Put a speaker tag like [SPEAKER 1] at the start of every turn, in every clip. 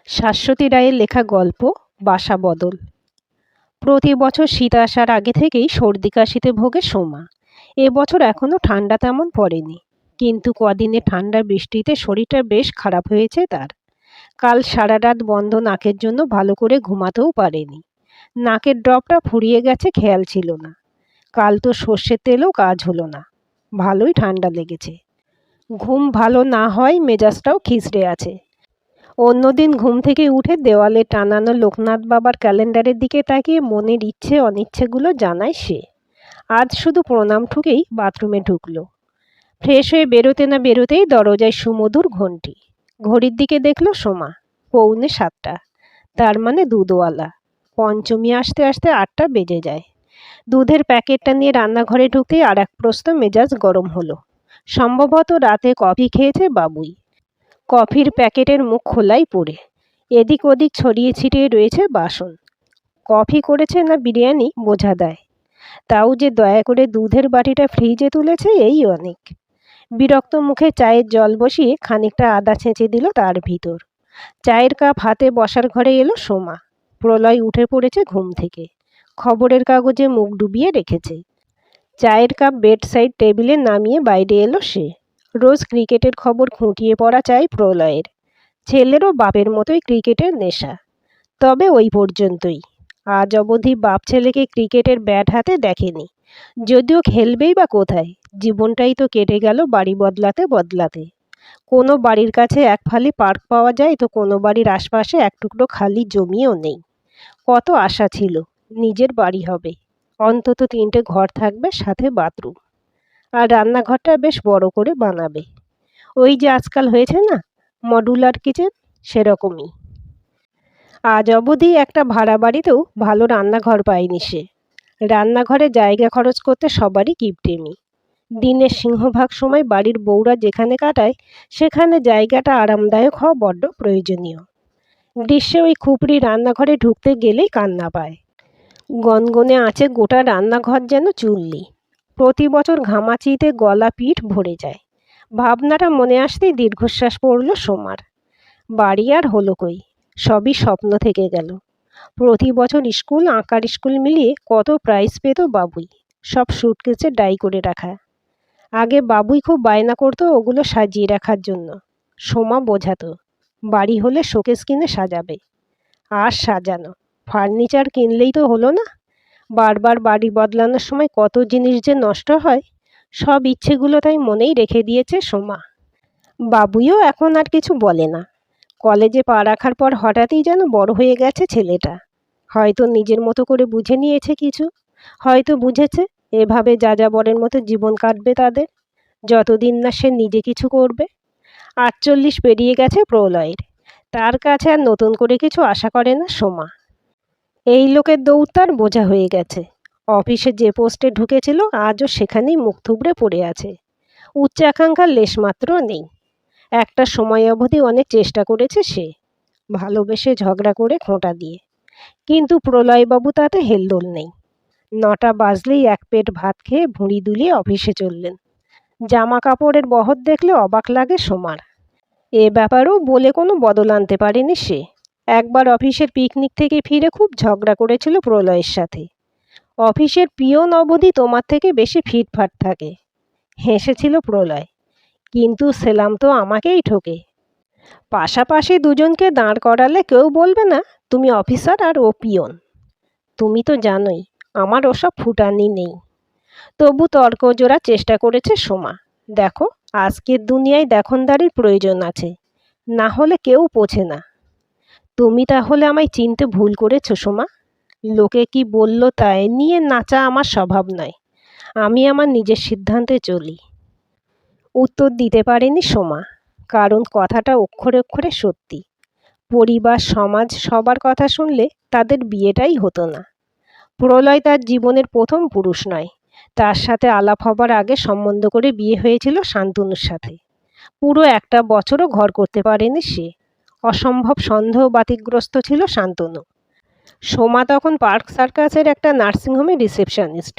[SPEAKER 1] শাশ্বতী রায়ের লেখা গল্প বাসা বদল। প্রতি বছর শীত আসার আগে থেকেই সর্দি কাশিতে ভোগে সোমা। এবছর এখনো ঠান্ডা তেমন পড়েনি, কিন্তু কদিনে ঠান্ডা বৃষ্টিতে শরীরটা বেশ খারাপ হয়েছে তার। কাল সারা রাত বন্ধ নাকের জন্য ভালো করে ঘুমাতেও পারেনি। নাকের ড্রপটা ফুরিয়ে গেছে, খেয়াল ছিল না। কাল তো সর্ষের তেলেও কাজ হলো না। ভালোই ঠান্ডা লেগেছে। ঘুম ভালো না হয় মেজাজটাও খিঁচড়ে আছে। অন্যদিন ঘুম থেকে উঠে দেওয়ালে টানানো লোকনাথ বাবার ক্যালেন্ডারের দিকে তাকিয়ে মনের ইচ্ছে অনিচ্ছেগুলো জানায় সে। আজ শুধু প্রণাম ঠুকেই বাথরুমে ঢুকলো। ফ্রেশ হয়ে বেরোতে না বেরোতেই দরজায় সুমধুর ঘণ্টি। ঘড়ির দিকে দেখলো সোমা, 6:45। তার মানে দুধওয়ালা। পঞ্চমী আসতে আসতে 8টা বেজে যায়। দুধের প্যাকেটটা নিয়ে রান্নাঘরে ঢুকতেই আর এক প্রস্ত মেজাজ গরম হলো। সম্ভবত রাতে কফি খেয়েছে বাবুই। কফির প্যাকেটের মুখ খোলাই পড়ে। এদিক ওদিক ছড়িয়ে ছিটিয়ে রয়েছে বাসন। কফি করেছে না বিরিয়ানি বোঝা দেয়। তাও যে দয়া করে দুধের বাটিটা ফ্রিজে তুলেছে এই অনেক। বিরক্ত মুখে চায়ের জল বসিয়ে খানিকটা আদা ছেঁচে দিল তার ভিতর। চায়ের কাপ হাতে বসার ঘরে এলো সোমা। প্রলয় উঠে পড়েছে ঘুম থেকে। খবরের কাগজে মুখ ডুবিয়ে রেখেছে। চায়ের কাপ বেড সাইড টেবিলে নামিয়ে বাইরে এলো সে। রোজ ক্রিকেটের খবর খুঁটিয়ে পড়া চাই প্রলয়ের। ছেলেরও বাপের মতোই ক্রিকেটের নেশা, তবে ওই পর্যন্তই। আজ অবধি বাপ ছেলেকে ক্রিকেটের ব্যাট হাতে দেখেনি। যদিও খেলবেই বা কোথায়, জীবনটাই তো কেটে গেল বাড়ি বদলাতে বদলাতে। কোনো বাড়ির কাছে এক ফালি পার্ক পাওয়া যায় তো কোনো বাড়ির আশপাশে এক টুকরো খালি জমিও নেই। কত আশা ছিল নিজের বাড়ি হবে, অন্তত 3টে ঘর থাকবে, সাথে বাথরুম, আর রান্নাঘরটা বেশ বড় করে বানাবে। ওই যে আজকাল হয়েছে না মডুলার কিচেন, সেরকমই। আজ অবধি একটা ভাড়া বাড়িতেও ভালো রান্নাঘর পায়নি সে। রান্নাঘরে জায়গা খরচ করতে সবারই কিপটেমি। দিনের সিংহভাগ সময় বাড়ির বউরা যেখানে কাটায় সেখানে জায়গাটা আরামদায়ক হওয়া বড্ড প্রয়োজনীয়। গ্রীষ্মে ওই খুপড়ি রান্নাঘরে ঢুকতে গেলেই কান্না পায়। গনগনে আঁচে গোটা রান্নাঘর যেন চুল্লি। প্রতি বছর ঘামাচিতে গলা পিঠ ভরে যায়। ভাবনাটা মনে আসতেই দীর্ঘশ্বাস পড়ল সোমার। বাড়ি আর হলো কই, সবই স্বপ্ন থেকে গেল। প্রতি বছর স্কুল, আঁকার স্কুল মিলিয়ে কত প্রাইজ পেত বাবুই, সব সুটকেসে ডাই করে রাখা। আগে বাবুই খুব বায়না করতো ওগুলো সাজিয়ে রাখার জন্য। সোমা বোঝাতো বাড়ি হলে শোকেস কিনে সাজাবে। আর সাজানো ফার্নিচার কিনলেই তো হলো না। বারবার বাড়ি বদলানোর সময় কত জিনিস যে নষ্ট হয়, সব ইচ্ছেগুলো তাই মনেই রেখে দিয়েছে সোমা। বাবুইও এখন আর কিছু বলে না। কলেজে পা রাখার পর হঠাৎই যেন বড় হয়ে গেছে ছেলেটা। হয়তো নিজের মতো করে বুঝে নিয়েছে কিছু, হয়তো বুঝেছে এভাবে যাযাবরের মতো জীবন কাটবে তাদের, যতদিন না সে নিজে কিছু করবে। 48 পেরিয়ে গেছে প্রলয়ের। তার কাছে আর নতুন করে কিছু আশা করে না সোমা। এই লোকের দৌড় তার বোঝা হয়ে গেছে। অফিসে যে পোস্টে ঢুকেছিল আজও সেখানেই মুখ থুবড়ে পড়ে আছে। উচ্চাকাঙ্ক্ষার লেশমাত্র নেই। একটা সময় অবধি অনেক চেষ্টা করেছে সে, ভালোবেসে ঝগড়া করে খোঁটা দিয়ে, কিন্তু প্রলয়বাবু তাতে হেলদোল নেই। 9টা বাজলেই এক পেট ভাত খেয়ে ভুঁড়ি দুলিয়ে অফিসে চললেন। জামা কাপড়ের বহর দেখলে অবাক লাগে সোমার। এ ব্যাপারেও বলে কোনো বদল আনতে পারেনি সে। একবার অফিসের পিকনিক থেকে ফিরে খুব ঝগড়া করেছিল প্রলয়ের সাথে। অফিসের পিয়ন অবধি তোমার থেকে বেশি ফিটফাট থাকে, হেসেছিল প্রলয়। কিন্তু সেলাম তো আমাকেই ঠোকে। পাশাপাশি দুজনকে দাঁড় করালে কেউ বলবে না তুমি অফিসার আর ও পিয়ন। তুমি তো জানোই আমার ওসব ফুটানি নেই। তবু তর্ক জোড়া চেষ্টা করেছে সোমা। দেখো, আজকের দুনিয়ায় দেখনদারির প্রয়োজন আছে, না হলে কেউ পোছে না। তুমি তাহলে আমায় চিনতে ভুল করেছো সোমা। লোকে কি বলল তাই নিয়ে নাচা আমার স্বভাব নয়। আমি আমার নিজের সিদ্ধান্তে চলি। উত্তর দিতে পারেনি সোমা, কারণ কথাটা অক্ষরে অক্ষরে সত্যি। পরিবার, সমাজ সবার কথা শুনলে তাদের বিয়েটাই হতো না। প্রলয় তার জীবনের প্রথম পুরুষ নয়। তার সাথে আলাপ হবার আগে সম্বন্ধ করে বিয়ে হয়েছিল শান্তনুর সাথে। পুরো একটা বছরও ঘর করতে পারেনি সে। অসম্ভব সন্দেহ বাতিগ্রস্ত ছিল শান্তনু। সোমা তখন পার্ক সার্কাসের একটা নার্সিংহোমে রিসেপশনিস্ট।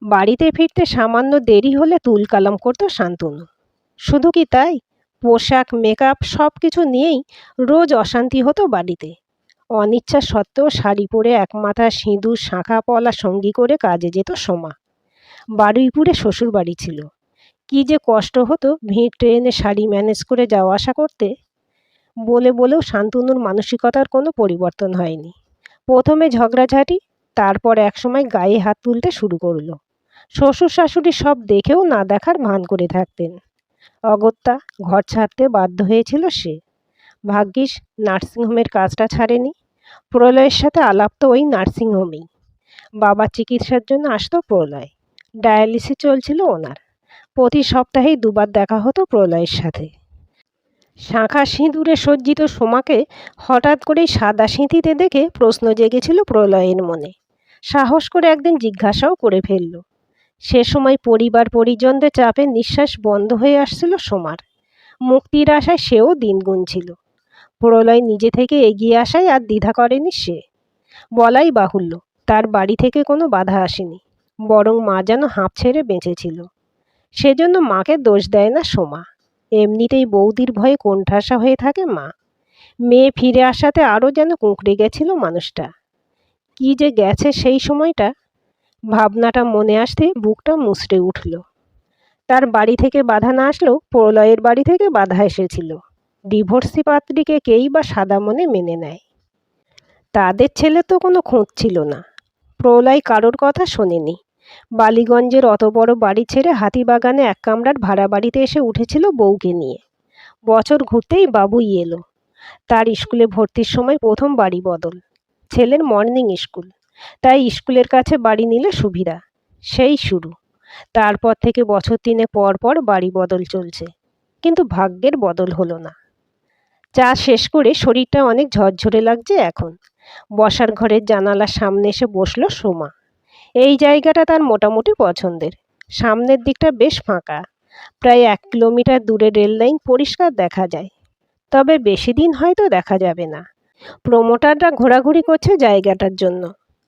[SPEAKER 1] বাড়িতে ফিরতে সামান্য দেরি হলে তুলকালাম করতো শান্তনু। শুধু কি তাই, পোশাক, মেকআপ সব কিছু নিয়েই রোজ অশান্তি হতো বাড়িতে। অনিচ্ছা সত্ত্বেও শাড়ি পরে একমাথা সিঁদুর শাঁখা পলা সঙ্গী করে কাজে যেত সোমা। বারুইপুরে শ্বশুরবাড়ি ছিল। কি যে কষ্ট হতো ভিড় ট্রেনে শাড়ি ম্যানেজ করে যাওয়া আসা করতে। বলে বলেও শান্তনুর মানসিকতার কোনো পরিবর্তন হয়নি। প্রথমে ঝগড়াঝাঁটি, তারপর একসময় গায়ে হাত তুলতে শুরু করলো। শ্বশুর শাশুড়ি সব দেখেও না দেখার ভান করে থাকতেন। অগত্যা ঘর ছাড়তে বাধ্য হয়েছিল সে। ভাগ্যিস নার্সিংহোমের কাজটা ছাড়েনি। প্রলয়ের সাথে আলাপ তো ওই নার্সিংহোমেই। বাবার চিকিৎসার জন্য আসতো প্রলয়। ডায়ালিসিস চলছিল ওনার। প্রতি সপ্তাহেই দুবার দেখা হতো প্রলয়ের সাথে। শাঁখা সিঁদুরে সজ্জিত সোমাকে হঠাৎ করেই সাদা সিঁথিতে দেখে প্রশ্ন জেগেছিল প্রলয়ের মনে। সাহস করে একদিন জিজ্ঞাসাও করে ফেলল। সে সময় পরিবার পরিজনদের চাপে নিঃশ্বাস বন্ধ হয়ে আসছিল সোমার। মুক্তির আশায় সেও দিন গুনছিল। প্রলয় নিজে থেকে এগিয়ে আসায় আর দ্বিধা করেনি সে। বলাই বাহুল্য, তার বাড়ি থেকে কোনো বাধা আসেনি, বরং মা যেন হাঁপ ছেড়ে বেঁচেছিল। সেজন্য মাকে দোষ দেয় না সোমা। এমনিতেই বৌদির ভয়ে কোণঠাসা হয়ে থাকে মা। মেয়ে ফিরে আসাতে আরও যেন কুঁকড়ে গেছিল মানুষটা। কি যে গেছে সেই সময়টা, ভাবনাটা মনে আসতে বুকটা মুচড়ে উঠল। তার বাড়ি থেকে বাধা না আসলেও প্রলয়ের বাড়ি থেকে বাধা এসেছিল। ডিভোর্সি পাত্রীকে কেই বা সাদা মনে মেনে নেয়। তাদের ছেলে তো কোনো খোঁজ ছিল না। প্রলয় কারোর কথা শোনেনি। বালিগঞ্জের অত বড় বাড়ি ছেড়ে হাতিবাগানে এক কামরার ভাড়া বাড়িতে এসে উঠেছিল বউকে নিয়ে। বছর ঘুরতেই বাবুই এলো। তার স্কুলে ভর্তির সময় প্রথম বাড়ি বদল। ছেলের মর্নিং স্কুল, তাই স্কুলের কাছে বাড়ি নিলে সুবিধা। সেই শুরু। তারপর থেকে বছর 3 পর পর বাড়ি বদল চলছে, কিন্তু ভাগ্যের বদল হলো না। চা শেষ করে শরীরটা অনেক ঝরঝরে লাগছে এখন। বসার ঘরের জানালার সামনে এসে বসলো সোমা। এই জায়গাটা তার মোটামুটি পছন্দের। সামনের দিকটা বেশ ফাঁকা। প্রায় 1 কিলোমিটার দূরে রেল লাইন পরিষ্কার দেখা যায়। তবে বেশি দিন হয়তো দেখা যাবে না। প্রমোটাররা ঘোরাঘুরি করছে জায়গাটার জন্য।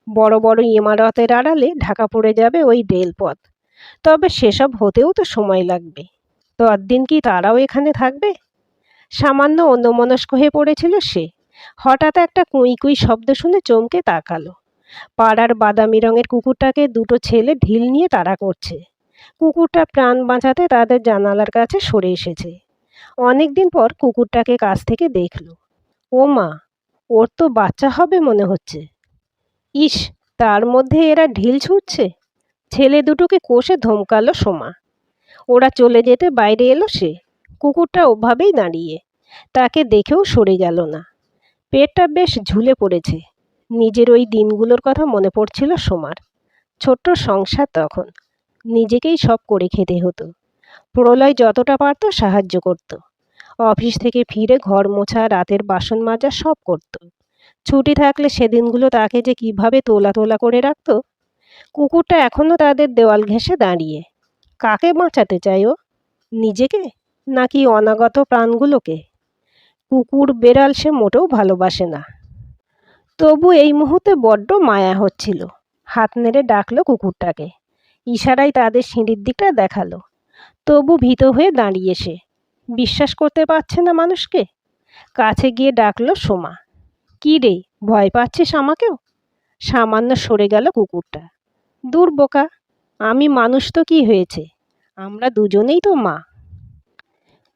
[SPEAKER 1] বড় বড় ইমারতের আড়ালে ঢাকা পড়ে যাবে ওই রেলপথ। তবে সেসব হতেও তো সময় লাগবে। ততদিন কি তারাও এখানে থাকবে? সামান্য অন্যমনস্ক হয়ে পড়েছিল সে। হঠাৎ একটা কুঁই কুঁই শব্দ শুনে চমকে তাকালো। পাড়ার বাদামি রঙের কুকুরটাকে দুটো ছেলে ঢিল নিয়ে তাড়া করছে। কুকুরটা প্রাণ বাঁচাতে তাদের জানালার কাছে সরে এসেছে। অনেকদিন পর কুকুরটাকে কাছ থেকে দেখলো। ও মা, ওর তো বাচ্চা হবে মনে হচ্ছে। ইস, তার মধ্যে এরা ঢিল ছুঁড়ছে। ছেলে দুটোকে কষে ধমকালো সোমা। ওরা চলে যেতে বাইরে এলো সে। কুকুরটা ওভাবেই দাঁড়িয়ে। তাকে দেখেও সরে গেল না। পেটটা বেশ ঝুলে পড়েছে। নিজের ওই দিনগুলোর কথা মনে পড়ছিল সোমার। ছোট্ট সংসার তখন। নিজেকেই সব করে খেতে হতো। প্রলয় যতটা পারত সাহায্য করত। অফিস থেকে ফিরে ঘর মোছা, রাতের বাসন মাজা সব করত। ছুটি থাকলে সেদিনগুলো তাকে যে কিভাবে তোলা তোলা করে রাখত। কুকুরটা এখনো তাদের দেওয়াল ঘেঁষে দাঁড়িয়ে। কাকে বাঁচাতে চায় ও? নিজেকে, নাকি অনাগত প্রাণগুলোকে? কুকুর বেড়াল সে মোটেও ভালোবাসে না। তবু এই মুহূর্তে বড্ড মায়া হচ্ছিল। হাত নেড়ে ডাকলো কুকুরটাকে। ইশারায় তাদের সিঁড়ির দিকটা দেখালো। তবু ভীত হয়ে দাঁড়িয়ে সে। বিশ্বাস করতে পারছে না মানুষকে। কাছে গিয়ে ডাকলো সোমা। কি রে, ভয় পাচ্ছিস আমাকেও? সামান্য সরে গেল কুকুরটা। দূর বোকা, আমি মানুষ তো কি হয়েছে, আমরা দুজনেই তো মা।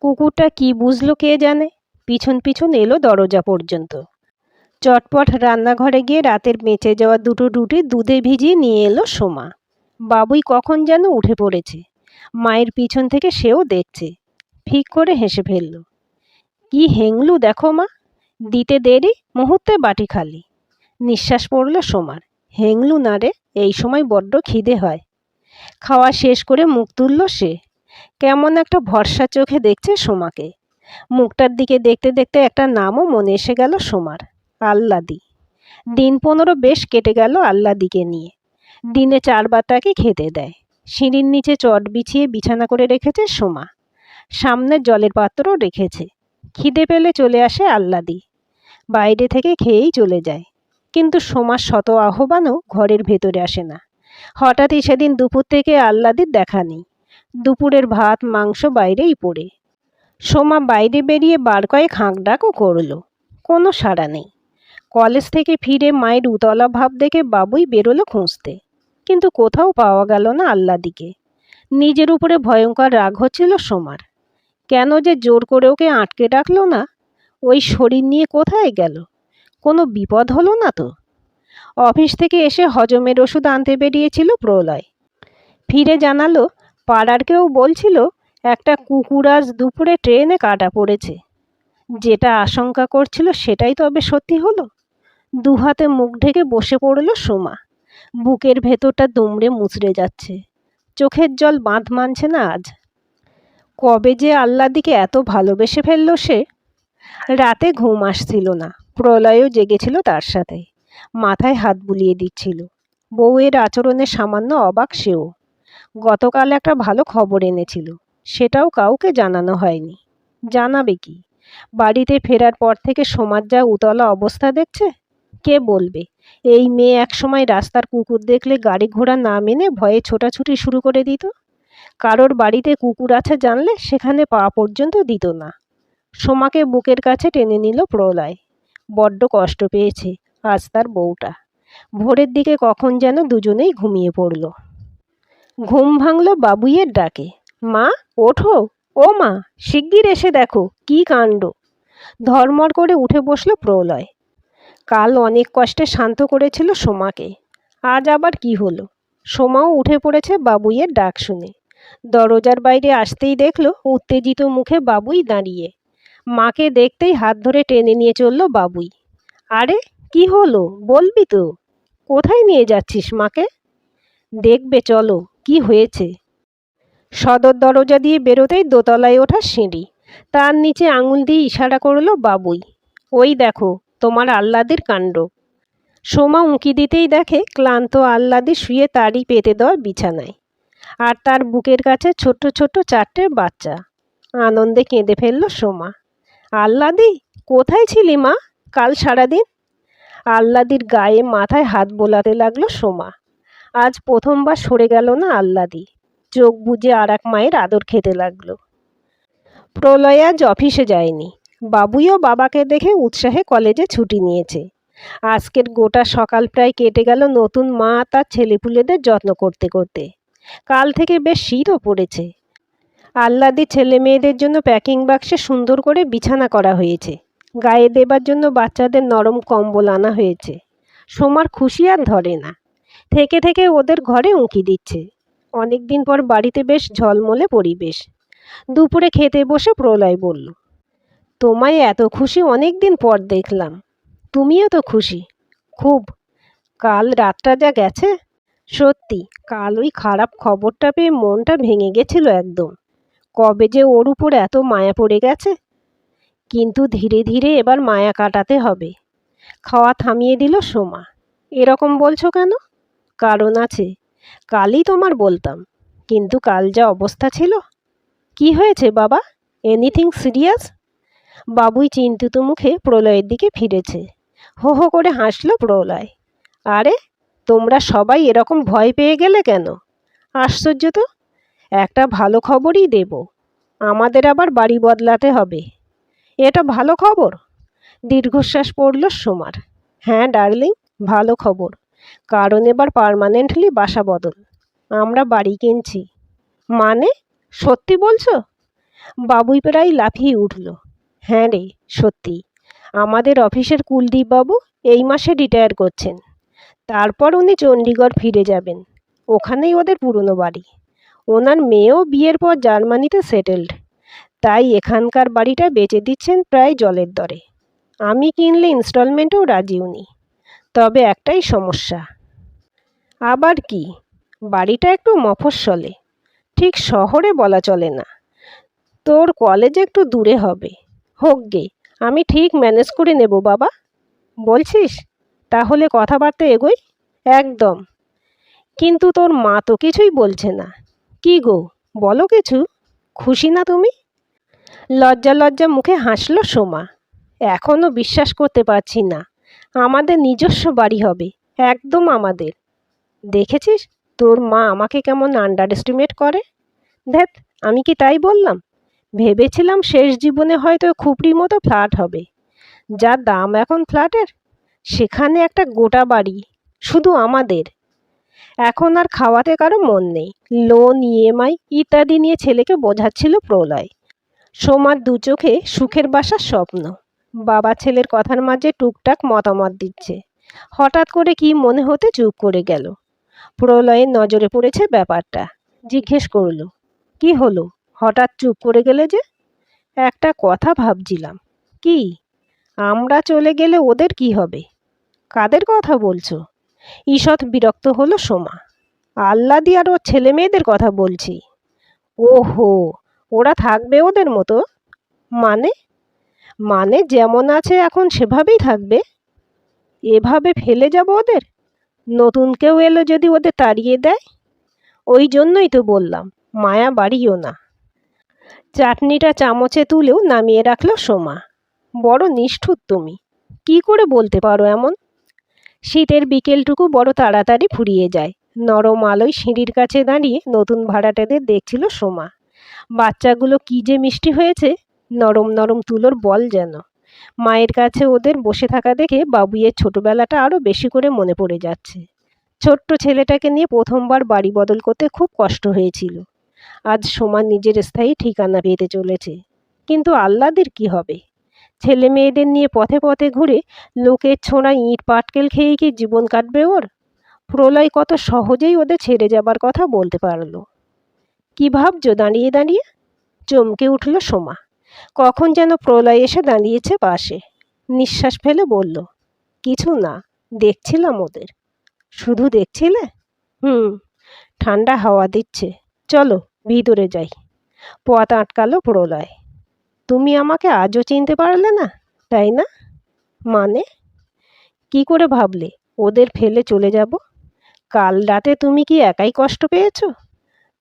[SPEAKER 1] কুকুরটা কি বুঝলো কে জানে, পিছন পিছন এলো দরজা পর্যন্ত। চটপট রান্নাঘরে গিয়ে রাতের বেঁচে যাওয়া দুটো রুটি দুধে ভিজিয়ে নিয়ে এলো সোমা। বাবুই কখন যেন উঠে পড়েছে। মায়ের পিছন থেকে সেও দেখছে। ফিক করে হেসে ফেলল। কি হেংলু দেখো মা, দিতে দেরি, মুহূর্তে বাটি খালি। নিঃশ্বাস পড়ল সোমার। হেংলু না রে, এই সময় বড্ড খিদে হয়। খাওয়া শেষ করে মুখ তুলল সে। কেমন একটা ভরসা চোখে দেখছে সোমাকে। মুখটার দিকে দেখতে দেখতে একটা নামও মনে এসে গেল সোমার। আল্লাদি। দিন 15 বেশ কেটে গেল আল্লাদিকে নিয়ে। দিনে 4 বার তাকে খেতে দেয়। সিঁড়ির নিচে চট বিছিয়ে বিছানা করে রেখেছে সোমা। সামনে জলের পাত্রও রেখেছে। খিদে পেলে চলে আসে আল্লাদি। বাইরে থেকে খেয়েই চলে যায়। কিন্তু সোমার শত আহ্বানও ঘরের ভেতরে আসে না। হঠাৎই সেদিন দুপুর থেকে আল্লাদির দেখা নেই। দুপুরের ভাত মাংস বাইরেই পড়ে। সোমা বাইরে বেরিয়ে বার কয়েক হাঁক ডাকও করল, কোনো সাড়া নেই। কলেজ থেকে ফিরে মায়ের উতলা ভাব দেখে বাবুই বেরোলো খুঁজতে, কিন্তু কোথাও পাওয়া গেল না আহ্লাদিকে। নিজের উপরে ভয়ঙ্কর রাগ হচ্ছিল সোমার। কেন যে জোর করে ওকে আটকে রাখলো না? ওই শরীর নিয়ে কোথায় গেল? কোনো বিপদ হলো না তো? অফিস থেকে এসে হজমের ওষুধ আনতে বেরিয়েছিল প্রলয়। ফিরে জানালো পাড়ার কেউ বলছিল একটা কুকুর আজ দুপুরে ট্রেনে কাটা পড়েছে। যেটা আশঙ্কা করছিল সেটাই তবে সত্যি হলো। দুহাতে মুখ ঢেকে বসে পড়ল সোমা। বুকের ভেতরটা দুমড়ে মুচড়ে যাচ্ছে, চোখের জল বাঁধ মানছে না আজ। কবে যে আহ্লাদিকে এত ভালোবেসে ফেলল সে! রাতে ঘুম আসছিল না, প্রলয়ও জেগেছিল তার সাথে। মাথায় হাত বুলিয়ে দিচ্ছিল। বউয়ের আচরণে সামান্য অবাক সেও। গতকাল একটা ভালো খবর এনেছিল, সেটাও কাউকে জানানো হয়নি। জানাবে কি? বাড়িতে ফেরার পর থেকে সোমার যা উতলা অবস্থা দেখছে, কে বলবে এই মেয়ে একসময় রাস্তার কুকুর দেখলে গাড়ি ঘোড়া না মেনে ভয়ে ছোটাছুটি শুরু করে দিত। কারোর বাড়িতে কুকুর আছে জানলে সেখানে পা পর্যন্ত দিত না। সোমাকে বুকের কাছে টেনে নিল প্রলয়। বড্ড কষ্ট পেয়েছে আজ তার বউটা। ভোরের দিকে কখন যেন দুজনেই ঘুমিয়ে পড়ল। ঘুম ভাঙল বাবুইয়ের ডাকে। মা, ওঠো, ও মা, শিগগির এসে দেখো কি কাণ্ড। ধর্মর করে উঠে বসল প্রলয়। কাল অনেক কষ্টে শান্ত করেছিল সোমাকে, আজ আবার কি হলো? সোমাও উঠে পড়েছে বাবুইয়ের ডাক শুনে। দরজার বাইরে আসতেই দেখল উত্তেজিত মুখে বাবুই দাঁড়িয়ে। মাকে দেখতেই হাত ধরে টেনে নিয়ে চলল বাবুই। আরে কি হলো, বলবি তো? কোথায় নিয়ে যাচ্ছিস মাকে? দেখবে চলো কি হয়েছে। সদর দরজা দিয়ে বেরোতেই দোতলায় ওঠা সিঁড়ি, তার নিচে আঙুল দিয়ে ইশারা করল বাবুই। ওই দেখো তোমার আহ্লাদির কাণ্ড। সোমা উঁকি দিতেই দেখে ক্লান্ত আহ্লাদি শুয়ে তারই পেতে দেওয়া বিছানায়, আর তার বুকের কাছে ছোট্ট ছোট্ট চারটে বাচ্চা। আনন্দে কেঁদে ফেলল সোমা। আহ্লাদি, কোথায় ছিলি মা কাল সারাদিন? আহ্লাদির গায়ে মাথায় হাত বোলাতে লাগলো সোমা। আজ প্রথমবার সরে গেল না আহ্লাদি। চোখ বুজে আর এক মায়ের আদর খেতে লাগলো। প্রলয় আজ অফিসে যায়নি। বাবুইও বাবাকে দেখে উৎসাহে কলেজে ছুটি নিয়েছে। আজকের গোটা সকাল প্রায় কেটে গেল নতুন মা তার ছেলেপুলেদের যত্ন করতে করতে। কাল থেকে বেশ শীতও পড়েছে। আহ্লাদি ছেলে মেয়েদের জন্য প্যাকিং বাক্সে সুন্দর করে বিছানা করা হয়েছে। গায়ে দেবার জন্য বাচ্চাদের নরম কম্বল আনা হয়েছে। সোমার খুশি আর ধরে না। থেকে থেকে ওদের ঘরে উঁকি দিচ্ছে। অনেকদিন পর বাড়িতে বেশ ঝলমলে পরিবেশ। দুপুরে খেতে বসে প্রলয় বলল, তোমায় এত খুশি অনেক দিন পর দেখলাম। তুমিও তো খুশি? খুব। কাল রাতটা যা গেছে, সত্যি কাল ওই খারাপ খবরটা পেয়ে মনটা ভেঙে গেছিল একদম। কবে যে ওর উপর এত মায়া পড়ে গেছে। কিন্তু ধীরে ধীরে এবার মায়া কাটাতে হবে। খাওয়া থামিয়ে দিল সোমা। এরকম বলছো কেন? কারণ আছে, কালই তোমার বলতাম, কিন্তু কাল যা অবস্থা ছিল। কি হয়েছে বাবা? Anything serious? বাবুই চিন্তিত মুখে প্রলয়ের দিকে ফিরেছে। হো হো করে হাসল প্রলয়। আরে তোমরা সবাই এরকম ভয় পেয়ে গেলে কেন? আশ্চর্য তো। একটা ভালো খবরই দেব। আমাদের আবার বাড়ি বদলাতে হবে। এটা ভালো খবর? দীর্ঘশ্বাস পড়ল সোমার। হ্যাঁ ডার্লিং, ভালো খবর। কারণ এবার পার্মানেন্টলি বাসা বদল। আমরা বাড়ি কিনছি। মানে? সত্যি বলছো? বাবুই প্রায় লাফিয়ে উঠল। হ্যাঁ রে, সত্যি। আমাদের অফিসের কুলদীপ বাবু এই মাসে রিটায়ার করছেন। তারপর উনি চণ্ডীগড় ফিরে যাবেন। ওখানেই ওদের পুরনো বাড়ি। ওনার মেয়েও বিয়ের পর জার্মানিতে সেটেলড। তাই এখানকার বাড়িটা বেচে দিচ্ছেন প্রায় জলের দরে। আমি কিনলে ইনস্টলমেন্টেও রাজি উনি। তবে একটাই সমস্যা। আবার কি? বাড়িটা একটু মফস্বলে, ঠিক শহরে বলা চলে না। তোর কলেজ একটু দূরে হবে। হোক গে, আমি ঠিক ম্যানেজ করে নেব বাবা। বলছিস? তাহলে কথাবার্তা এগোই। একদম। কিন্তু তোর মা তো কিছুই বলছে না। কি গো, বলো কিছু। খুশি না তুমি? লজ্জা লজ্জা মুখে হাসল সোমা। এখনও বিশ্বাস করতে পারছি না আমাদের নিজস্ব বাড়ি হবে, একদম আমাদের। দেখেছিস তোর মা আমাকে কেমন আন্ডার এস্টিমেট করে। ধ্যাত, আমি কি তাই বললাম? ভেবেছিলাম শেষ জীবনে হয়তো খুপড়ির মতো ফ্ল্যাট হবে। যা দাম এখন ফ্ল্যাটের, সেখানে একটা গোটা বাড়ি শুধু আমাদের। এখন আর খাওয়াতে কারো মন নেই। লোন, ইএমআই ইত্যাদি নিয়ে ছেলেকে বোঝাচ্ছিল প্রলয়। সোমার দু চোখে সুখের বাসার স্বপ্ন। বাবা ছেলের কথার মাঝে টুকটাক মতামত দিচ্ছে। হঠাৎ করে কি মনে হতে চুপ করে গেল। প্রলয়ের নজরে পড়েছে ব্যাপারটা। জিজ্ঞেস করল, কি হলো, হঠাৎ চুপ করে গেলে যে? একটা কথা ভাবছিলাম। কি? আমরা চলে গেলে ওদের কি হবে? কাদের কথা বলছো? ঈষৎ বিরক্ত হলো সোমা। আহ্লাদি আর ওর ছেলে মেয়েদের কথা বলছি। ওহো, ওরা থাকবে ওদের মতো? মানে? মানে যেমন আছে এখন সেভাবেই থাকবে? এভাবে ফেলে যাব ওদের? নতুন কেউ এলো যদি ওদের তাড়িয়ে দেয়? ওই জন্যই তো বললাম মায়া বাড়িও না। চাটনিটা চামচে তুলেও নামিয়ে রাখল সোমা। বড় নিষ্ঠুর তুমি। কি করে বলতে পারো এমন? শীতের বিকেলটুকু বড় তাড়াতাড়ি ফুরিয়ে যায়। নরম আলোয় সিঁড়ির কাছে দাঁড়িয়ে নতুন ভাড়াটেদের দেখছিল সোমা। বাচ্চাগুলো কি যে মিষ্টি হয়েছে, নরম নরম তুলোর বল যেন। মায়ের কাছে ওদের বসে থাকা দেখে বাবুইয়ের ছোটবেলাটা আরও বেশি করে মনে পড়ে যাচ্ছে। ছোট্ট ছেলেটাকে নিয়ে প্রথমবার বাড়ি বদল করতে খুব কষ্ট হয়েছিল। আজ সোমা নিজের স্থায়ী ঠিকানা পেতে চলেছে। কিন্তু আহ্লাদের কি হবে? ছেলে মেয়েদের নিয়ে পথে পথে ঘুরে লোকের ছোঁড়া ইঁট পাটকেল খেয়ে কি জীবন কাটবে ওর? প্রলয় কত সহজেই ওদের ছেড়ে যাবার কথা বলতে পারলো। কি ভাবছো দাঁড়িয়ে দাঁড়িয়ে? চমকে উঠল সোমা। কখন যেন প্রলয় এসে দাঁড়িয়েছে পাশে। নিঃশ্বাস ফেলে বলল, কিছু না, দেখছিলাম ওদের। শুধু দেখছিলে? হুম। ঠান্ডা হাওয়া দিচ্ছে, চলো ভিতরে যাই। পথ আটকালো প্রলয়। তুমি আমাকে আজও চিনতে পারলে না, তাই না? মানে? কি করে ভাবলে ওদের ফেলে চলে যাব? কাল রাতে তুমি কি একাই কষ্ট পেয়েছো?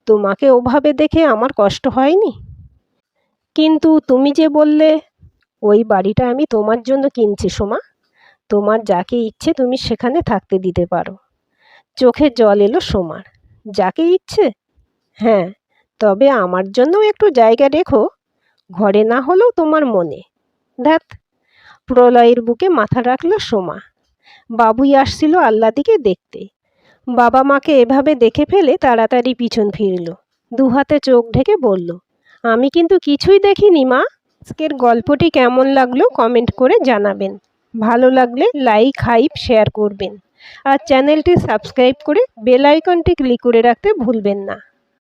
[SPEAKER 1] তোমাকে ওভাবে দেখে আমার কষ্ট হয়নি? কিন্তু তুমি যে বললে। ওই বাড়িটা আমি তোমার জন্য কিনছি সোমা। তোমার যাকে ইচ্ছে তুমি সেখানে থাকতে দিতে পারো। চোখে জল এলো সোমার। যাকে ইচ্ছে? হ্যাঁ, তবে আমার জন্যও একটু জায়গা রেখো। ঘরে না হলেও তোমার মনে। ধ্যাত। প্রলয়ের বুকে মাথা রাখল সোমা। বাবুই আসছিল আহ্লাদিকে দেখতে। বাবা মাকে এভাবে দেখে ফেলে তাড়াতাড়ি পিছন ফিরল। দুহাতে চোখ ঢেকে বলল, আমি কিন্তু কিছুই দেখিনি মা। আজকের গল্পটি কেমন লাগলো কমেন্ট করে জানাবেন। ভালো লাগলে লাইক, হাইপ, শেয়ার করবেন। আর চ্যানেলটি সাবস্ক্রাইব করে বেল আইকনটি ক্লিক করে রাখতে ভুলবেন না।